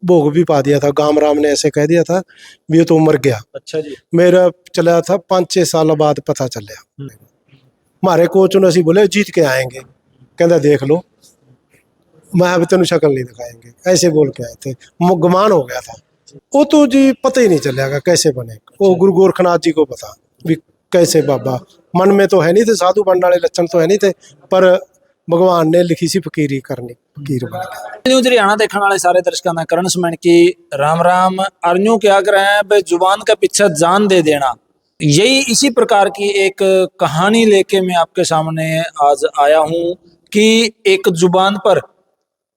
भोग भी पा दिया था। गाम राम ने ऐसे कह दिया था भी ये तो मर गया। अच्छा जी। मेरा चला था 5-6 साल बाद पता चलिया। हमारे कोच ने असी बोले जीत के आएंगे, कहता देख लो मैं अभी तेन शक्ल नहीं दिखाएंगे, ऐसे बोल के आए थे। गुमान हो गया था वो तो जी, पता ही नहीं चलेगा कैसे बने। वो गुरु गोरखनाथ जी को पता भी कैसे बाबा, मन में तो है नहीं थे, साधु बनने वाले लक्षण तो है नहीं थे, पर भगवान ने लिखी सी फकीरी करनी, फकीर बन गया। न्यूज हरियाणा देखने वाले सारे दर्शकों का करण सुमन की राम राम। अर्नियों क्या कर रहे हैं भाई, जुबान का पीछे जान दे देना, यही इसी प्रकार की एक कहानी लेके मैं आपके सामने आज आया हूं कि एक जुबान पर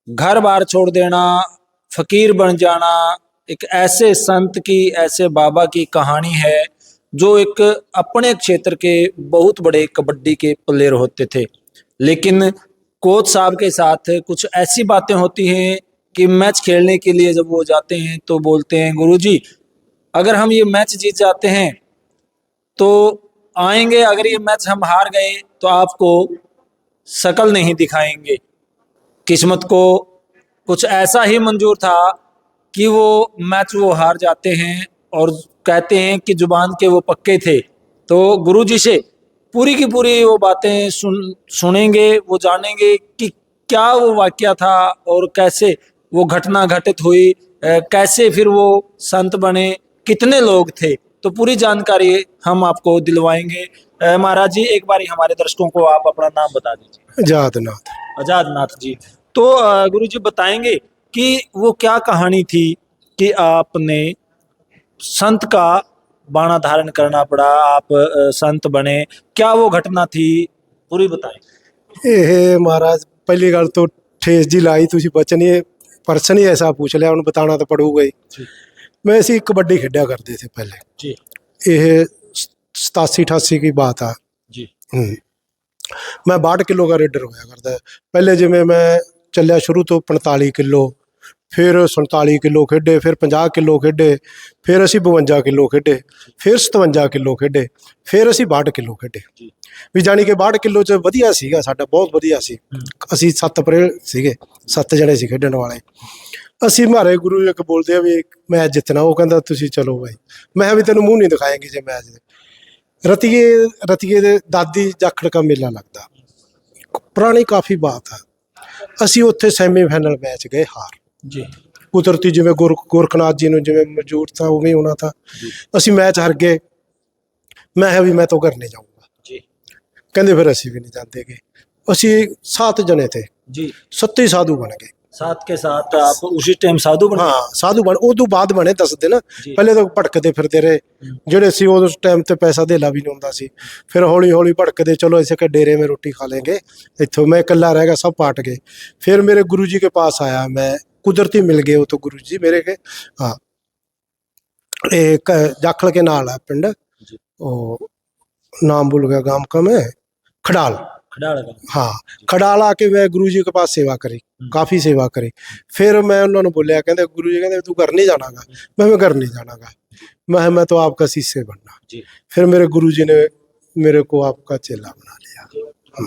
घर बार छोड़ देना, फकीर बन जाना, एक ऐसे संत की, ऐसे बाबा की कहानी है जो एक अपने क्षेत्र के बहुत बड़े कबड्डी के प्लेयर होते थे, लेकिन कोच साहब के साथ कुछ ऐसी बातें होती हैं कि मैच खेलने के लिए जब वो जाते हैं तो बोलते हैं गुरुजी अगर हम ये मैच जीत जाते हैं तो आएंगे, अगर ये मैच हम हार गए तो आपको शक्ल नहीं दिखाएंगे। किस्मत को कुछ ऐसा ही मंजूर था कि वो मैच वो हार जाते हैं और कहते हैं कि जुबान के वो पक्के थे। तो गुरुजी से पूरी की पूरी वो बातें सुनेंगे, वो जानेंगे कि क्या वो वाकया था और कैसे वो घटना घटित हुई, कैसे फिर वो संत बने, कितने लोग थे, तो पूरी जानकारी हम आपको दिलवाएंगे। महाराज जी एक बार हमारे दर्शकों को आप अपना नाम बता दीजिए। आजादनाथ। आजादनाथ जी, तो गुरु जी बताएंगे कि वो क्या कहानी थी कि आपने संत का बाणा धारण करना पड़ा, आप संत बने, क्या वो घटना थी, पूरी बताएं। ਇਹ महाराज पहली गल तो ठेस जी लाई, तुसी बचन ही परसन ही ऐसा पूछ लिया, उन्हें बताना तो पड़ूगा ही। मैं ऐसी कबड्डी खेड़ा करते थे पहले जी। ये 87-88 की बात है जी। मैं 62 किलो का रेडर होया करता है पहले, जिमें मैं चलिया शुरू तो 45 किलो, फिर 47 किलो खेडे, फिर 50 किलो खेडे, फिर असी 52 किलो खेडे, फिर 57 किलो खेडे, फिर असी 62 किलो खेडे। भी जानी कि 62 किलो च वधिया सीगा साडा, बहुत वधिया सी। असी 7 अप्रैल सीगे, 7 जने सी खेडण वाले। असी मारे गुरु एक बोलते हैं भी मैच जितना, वो कहता तुसी चलो भाई, मैं भी तेन मुंह नहीं दिखाएंगे जे मैच। रतिये रतिये दे दादी जाखड़ का मेला लगता, पुरानी काफ़ी बात है। असी उत्थे सैमीफाइनल मैच गए, हार जी। कुदरती जिमें गोरखनाथ जी ने जिमें मौजूद था उवें होना था। असी मैच हार गए, मैं भी मैं तो घर नहीं जाऊँगा जी। कहते फिर असी भी नहीं जाते गए। असी 7 जने थे जी, 7 ही साधु बन गए। साथ के साथ आप उसी टाइम साधु बने? हाँ साधु बन, उदू बाद बने 10 दिन, पहले तो भटकते फिरते रहे जेड़े सी उस टाइम ते पैसा देला भी नहीं होंदा सी। फिर हौली हौली भटकते, चलो ऐसे के डेरे में रोटी खा लेंगे, इत्थों मैं कल्ला रह गया, सब पाट गए। फिर मेरे गुरु जी के पास आया, मैं कुदरती मिल गए वो तो गुरु जी मेरे के। हाँ एक जाखल के नाल है पिंड, वो नाम भूल गया गांव का मैं, खडाल। हाँ खडाल आके मैं गुरु जी के पास सेवा करी, काफ़ी सेवा करी। फिर मैं उन्होंने बोलिया, कहते गुरु जी कहते तू घर नहीं जानागा, मैं घर नहीं जानागा, मैं तो आपका शिष्य बनना। फिर मेरे गुरु जी ने मेरे को आपका चेला बना लिया।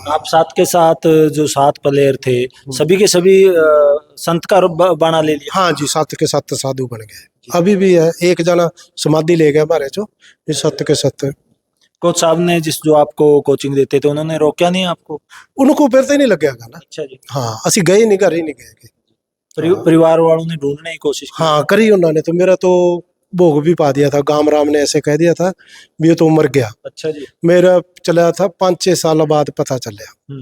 आप साथ के साथ जो 7 प्लेयर थे सभी के सभी संत का बाणा ले लिया? हाँ जी, 7 के 7 साधु बन गए। अभी भी है, एक जना समाधि ले गया हमारे चो, 7 के 7। कोच साहब ने जिस जो आपको कोचिंग देते थे उन्होंने रोका नहीं आपको? उनको फिर तो ही नहीं लगे ना। अच्छा जी। हाँ असी गए नहीं, घर ही नहीं गए। परिवार वालों ने ढूंढने की कोशिश की? हाँ करी उन्होंने, तो मेरा तो भोग भी पा दिया था। गाम राम ने ऐसे कह दिया था भी ये तो मर गया। अच्छा जी। मेरा चला था 5-6 साल बाद पता चलिया,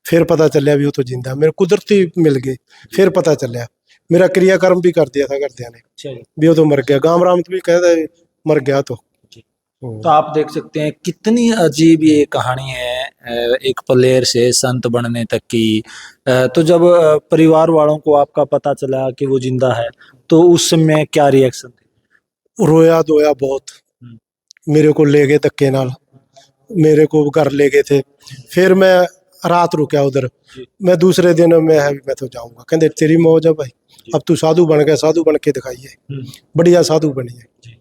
फिर पता चलिया भी वो तो जिंदा, मेरे कुदरती मिल गए। फिर पता चलिया, मेरा क्रियाकर्म भी कर दिया था घरदिया ने भी वो तो मर गया। गाम राम तो भी कहता मर गया। तो आप देख सकते हैं कितनी अजीब ये कहानी है एक प्लेयर से संत बनने तक की। तो जब परिवार वालों को आपका पता चला कि वो जिंदा है तो उस समय क्या रिएक्शन थे? रोया धोया बहुत, मेरे को ले गए धक्के नाल, मेरे को घर ले गए थे। फिर मैं रात रुका उधर, मैं दूसरे दिन मैं तो जाऊंगा, कहते तेरी मौज है भाई, अब तू साधु बन गया, साधु बन के दिखाइए, बढ़िया साधु बनी है।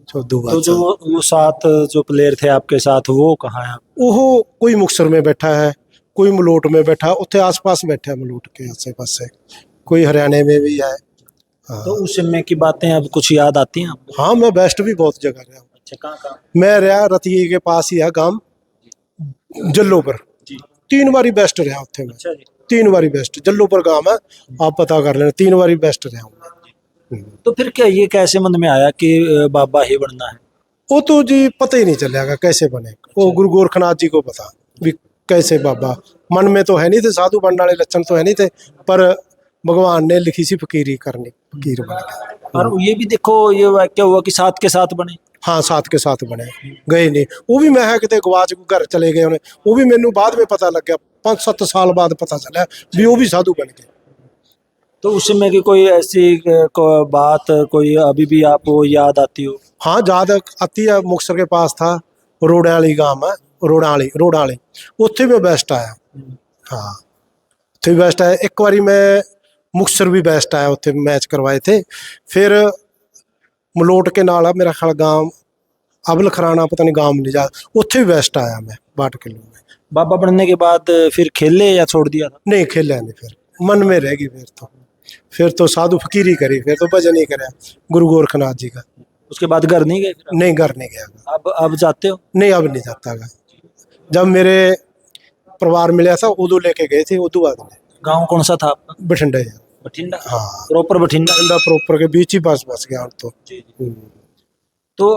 तो जो वो 7 जो प्लेयर थे आपके साथ वो कहाँ है? वो कोई मुक्तसर में बैठा है, कोई मलोट में बैठा, उत्थे आस पास बैठा है, मलोट के आसे पासे, कोई हरियाणा में भी है। तो उस समय की बातें अब कुछ याद आती हैं आपको? हाँ, मैं बेस्ट भी बहुत जगह रहा हूँ। अच्छा, कहाँ कहाँ? मैं रहा रतिये के पास ही है गांव जल्लो पर, जी। 3 बारी बेस्ट रहा उत्थे मैं। अच्छा जी। 3 बारी बेस्ट जल्लो पर गांव है, आप पता कर लेना, 3 बारी बेस्ट रहा हूँ मैं। तो फिर क्या ये कैसे मन में आया कि बाबा ही बनना है? वो तो जी पता ही नहीं चलेगा कैसे बने, वो गुरु गोरखनाथ जी को पता भी कैसे बाबा। मन में तो है नहीं थे, साधु बनने वाले लक्षण तो है नहीं थे, पर भगवान ने लिखी सी फकीरी करनी, फकीर बन गया। और ये भी देखो, ये वाक्य हुआ कि साथ के साथ बने। हाँ, साथ के साथ बने, गए नहीं। वो भी मैं है किते गवाच घर चले गए उन्हें, वो भी मैनू बाद में पता लग गया, 5-7 साल बाद पता चला भी वो भी साधु बन गए। तो उस समय की कोई ऐसी बात कोई अभी भी आपको याद आती हो? हाँ, याद आती है। मुक्तसर के पास था रोड़ा वाली गांव है, रोड़ा वाली, उत्थे मैं बेस्ट आया। हाँ, उत्थे भी बेस्ट आया। एक बारी मैं मुक्तसर भी बेस्ट आया, उत्थे मैच करवाए थे। फिर मलोट के नाल मेरा ख्याल गांव अबल खराना, पता नहीं गांव नहीं जा, उत्थे भी बेस्ट आया मैं 62 किलो में। बाबा बनने के बाद फिर खेले या छोड़ दिया था? नहीं खेला नहीं, फिर मन में रहेगी। फिर तो साधु फकीरी करी, फिर तो भजन ही कराया गुरु गोरखनाथ जी का। उसके बाद घर नहीं गए फिर आप? नहीं, घर नहीं गया। अब जाते हो? नहीं, अब नहीं जाता गा। जब मेरे परिवार मिला था उदो लेके गए थे, उदो बाद में। गांव कौन सा था आपका? बठिंडा। बठिंडा? हाँ, प्रॉपर बठिंडा? बठिंडा प्रॉपर के बीच ही बस गया तो। तो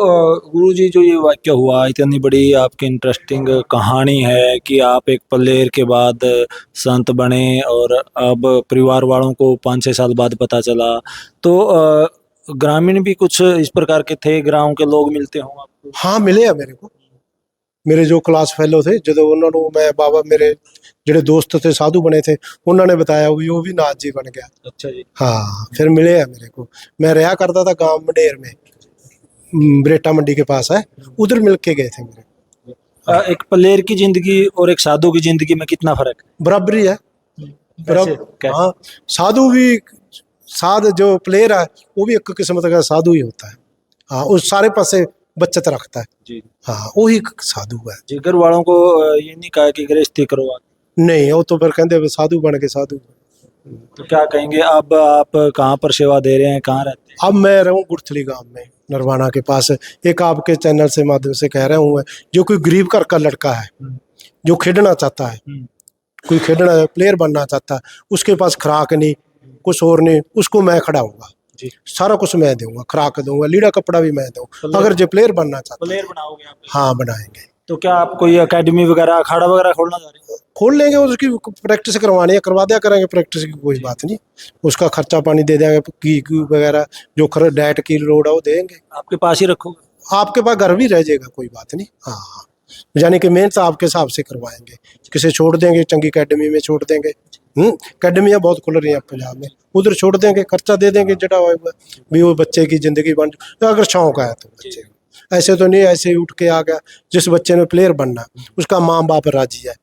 गुरुजी, जो ये वाक्य हुआ, इतनी बड़ी आपकी इंटरेस्टिंग कहानी है कि आप एक प्लेयर के बाद संत बने और अब परिवार वालों को 5-6 साल बाद पता चला। तो ग्रामीण भी कुछ इस प्रकार के थे, गांव के लोग मिलते हों आपको? हाँ, मिले मेरे को। मेरे जो क्लास फेलो थे, जो उन्होंने मैं बाबा मेरे ਜਿਹੜੇ ਦੋਸਤ थे साधु बने थे, उन्होंने बताया भी वो भी नाथ जी बन गया। अच्छा जी। हाँ, फिर मिले हैं मेरे को। मैं रहा करता था गांव मंडेर में, बरेटा मंडी के पास है, उधर मिल के गए थे मेरे। एक प्लेयर की जिंदगी और एक साधु की जिंदगी में कितना फर्क है? बराबरी है। कैसे? हाँ, साधु भी, साध जो प्लेयर है वो भी एक किस्मत का साधु ही होता है। हाँ, उस सारे पासे बचत रखता है। जी। हाँ, वही साधु है। जी, घर वालों को ये नहीं कहा कि गृहस्थी करो आप? नहीं, वो तो फिर कहते साधु बन के साधु। तो क्या कहेंगे, अब आप कहाँ पर सेवा दे रहे हैं, कहाँ रहते हैं? अब मैं रहूँ गुड़थली गांव में, नरवाना के पास। एक आपके चैनल से माध्यम से कह रहा हूँ, जो कोई गरीब घर का लड़का है जो खेलना चाहता है, कोई खेलना प्लेयर बनना चाहता है, उसके पास खुराक नहीं, कुछ और नहीं, उसको मैं खड़ाऊंगा जी। सारा कुछ मैं दूंगा, खुराक दूंगा, लीड़ा कपड़ा भी मैं दूँ, अगर जो प्लेयर बनना चाहता है। प्लेयर बनाओगे आप? हाँ, बनाएंगे। तो क्या आप कोई एकेडमी वगैरह, अखाड़ा वगैरह खोलना चाह रहे हैं? खोल लेंगे, उसकी प्रैक्टिस करवानी है, करवा दिया करेंगे प्रैक्टिस की, कोई बात नहीं। उसका खर्चा पानी दे देंगे, की वगैरह जो डाइट की लोड है वो देंगे। आपके पास ही रखोगे? आपके पास घर भी रह जाएगा, कोई बात नहीं। हाँ, यानी कि मेहनत आपके हिसाब से करवाएंगे, किसे छोड़ देंगे चंगी अकेडमी में छोड़ देंगे। अकेडमियाँ बहुत खुल रही हैं पंजाब में, उधर छोड़ देंगे, खर्चा दे देंगे जटा हुआ भी, वो बच्चे की जिंदगी बन, अगर शौक है तो बच्चे। ऐसे तो नहीं ऐसे ही उठ के आ गया। जिस बच्चे ने प्लेयर बनना, उसका माँ बाप राजी है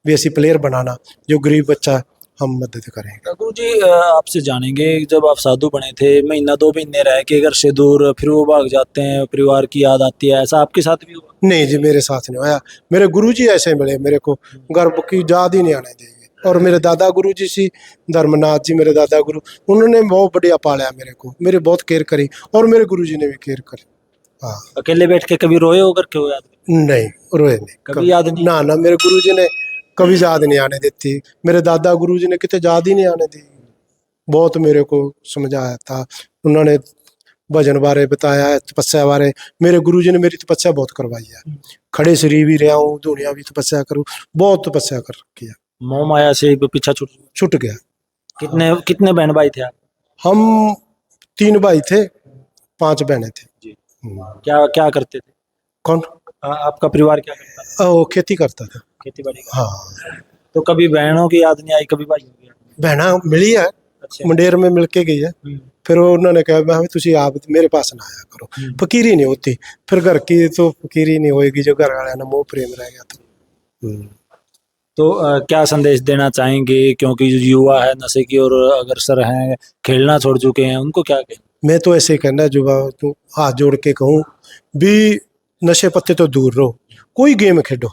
भी ऐसी प्लेयर बनाना, जो गरीब बच्चा हम मदद करेंगे। गुरु जी, आपसे जानेंगे, जब आप साधु बने थे, 1-2 महीने रह के घर से दूर फिर वो भाग जाते हैं, परिवार की याद आती है, ऐसा आपके साथ भी हुआ? नहीं जी, मेरे साथ नहीं होया। मेरे गुरुजी ऐसे मिले मेरे को, गर्भ की याद ही नहीं आने देंगे। और मेरे दादा गुरु जी सी, धर्मनाथ जी मेरे दादा गुरु, उन्होंने बहुत बढ़िया पाला मेरे को, मेरे बहुत केयर करी, और मेरे गुरुजी ने भी केयर करी। हाँ। अकेले बैठ के कभी रोए हो करके हो याद? नहीं, रोए नहीं कभी याद नहीं? ना, मेरे गुरुजी ने कभी याद नहीं आने देती। मेरे दादा गुरुजी ने कितने याद ही नहीं आने दी। बहुत मेरे को समझाया था उन्होंने, भजन बारे बताया है, तपस्या बारे। मेरे गुरुजी ने मेरी तपस्या बहुत करवाई है, खड़े शरीर भी रहा हूँ, दुनिया भी तपस्या करूँ, बहुत तपस्या कर रखी है। मोह माया से पीछा छूट गया। कितने बहन भाई थे आप? हम 3 भाई थे, 5 बहनें थे जी। क्या क्या करते थे? कौन? आपका परिवार क्या करता था? वो खेती करता था। खेती बाड़ी? हाँ। तो कभी बहनों की याद नहीं आई, कभी भाई की? बहना मिली है। अच्छा। मंडेर में मिल के गई है। फिर उन्होंने कहा मैं तुझे आप मेरे पास ना आया करो, फकीरी नहीं होती। फिर घर की तो फकीरी नहीं होएगी, जो घर वाले ना मोह प्रेम रह गया। तो क्या संदेश देना चाहेंगे, क्योंकि जो युवा है नशे की ओर अग्रसर हैं, खेलना छोड़ चुके हैं, उनको क्या कहें? मैं तो ऐसे कहना युवा तो हाथ जोड़ के कहूँ भी, नशे पत्ते तो दूर रहो, कोई गेम खेलो,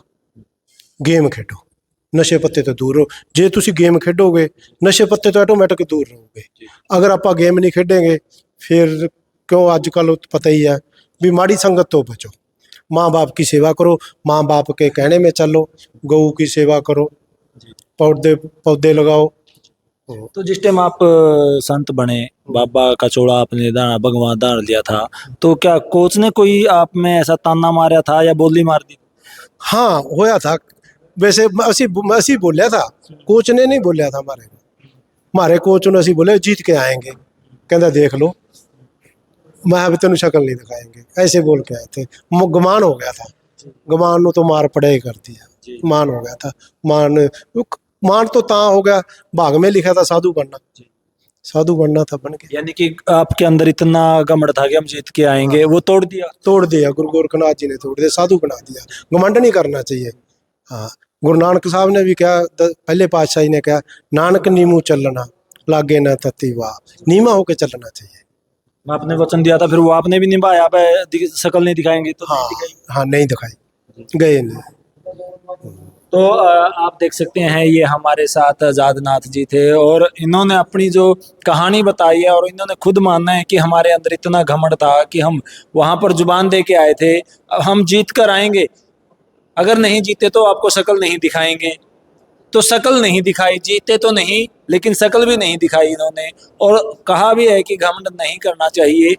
ਨਸ਼ੇ ਪੱਤੇ ਤੋਂ ਦੂਰ ਰਹੋ। ਜੇ ਤੁਸੀਂ ਗੇਮ ਖੇਡੋਗੇ ਨਸ਼ੇ ਪੱਤੇ ਤੋਂ ਆਟੋਮੈਟਿਕ ਦੂਰ ਰਹੋਗੇ। ਅਗਰ ਆਪਾਂ ਗੇਮ ਨਹੀਂ ਖੇਡਾਂਗੇ ਫਿਰ ਕਿਉਂ ਅੱਜ ਕੱਲ੍ਹ ਪਤਾ ही है भी माड़ी संगत तो बचो, माँ बाप की सेवा करो, माँ बाप के कहने में चलो, गऊ की सेवा करो, पौधे पौधे लगाओ। तो जिस टाइम आप संत बने, बाबा का चोड़ा आपने दाना भगवान दान लिया था, तो क्या कोच ने कोई आप में ऐसा ताना मारा था या बोली मार दी? हाँ होया था। वैसे ਅਸੀਂ बोलिया था, कोच ने नहीं बोलिया था हमारे कोच ने ਅਸੀਂ बोले जीत के आएंगे, कहता देख लो। मैं अभी तेन शक्ल नहीं दिखाएंगे, ऐसे बोल के आए थे। गुमान हो गया था, गुमान तो मार पड़े ही करती है, मान हो गया था। मान तो ता हो गया, भाग में लिखा था साधु बनना, साधु बनना था, बन गया। यानी कि आपके अंदर इतना घमंड था कि हम जीत के आएंगे, वो तोड़ दिया। गुरु गोरखनाथ जी ने तोड़ दिया, साधु बना दिया। घमंड नहीं करना चाहिए। हाँ, गुरु नानक साहब ने भी कहा, पहले पातशाही ने कहा, नानक नीमू चलना लागे न तती वाह, नीमा होके चलना चाहिए। आपने वचन दिया था, फिर वो आपने भी निभाया। शक्ल नहीं दिखाएंगे तो हाँ, नहीं दिखाई। हाँ नहीं दिखाई, गए नहीं। तो आप देख सकते हैं ये हमारे साथ आजादनाथ जी थे और इन्होंने अपनी जो कहानी बताई है और इन्होंने खुद मानना है कि हमारे अंदर इतना घमंड था कि हम वहाँ पर जुबान दे के आए थे, हम जीत कर आएंगे, अगर नहीं जीते तो आपको शक्ल नहीं दिखाएंगे। तो शक्ल नहीं दिखाई, जीते तो नहीं लेकिन शक्ल भी नहीं दिखाई इन्होंने। और कहा भी है कि घमंड नहीं करना चाहिए,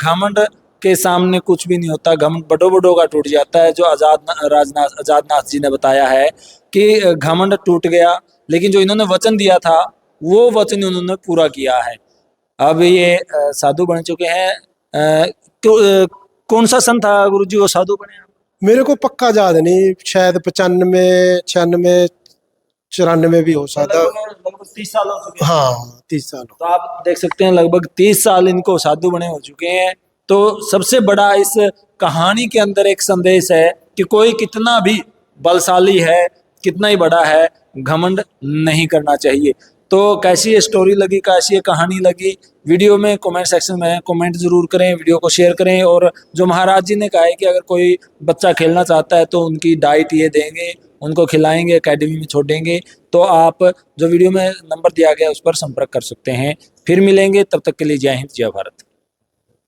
घमंड के सामने कुछ भी नहीं होता, घमंड बड़ों बड़ों का टूट जाता है। जो आजादनाथ जी ने बताया है कि घमंड टूट गया, लेकिन जो इन्होंने वचन दिया था वो वचन उन्होंने पूरा किया है। अब ये साधु बन चुके हैं। कौन सा सन था गुरु जी वो साधु बने? मेरे को पक्का याद नहीं, शायद 95, 96, 94 भी हो सकता। लगभग 30 साल हो चुके हैं। हाँ 30 साल। तो आप देख सकते हैं लगभग 30 साल इनको साधु बने हो चुके हैं। तो सबसे बड़ा इस कहानी के अंदर एक संदेश है कि कोई कितना भी बलशाली है, कितना ही बड़ा है, घमंड नहीं करना चाहिए। तो कैसी ये स्टोरी लगी, कैसी ये कहानी लगी, वीडियो में कमेंट सेक्शन में कमेंट जरूर करें, वीडियो को शेयर करें। और जो महाराज जी ने कहा है कि अगर कोई बच्चा खेलना चाहता है तो उनकी डाइट ये देंगे, उनको खिलाएंगे, एकेडमी में छोड़ेंगे। तो आप जो वीडियो में नंबर दिया गया उस पर संपर्क कर सकते हैं। फिर मिलेंगे, तब तक के लिए जय हिंद, जय भारत।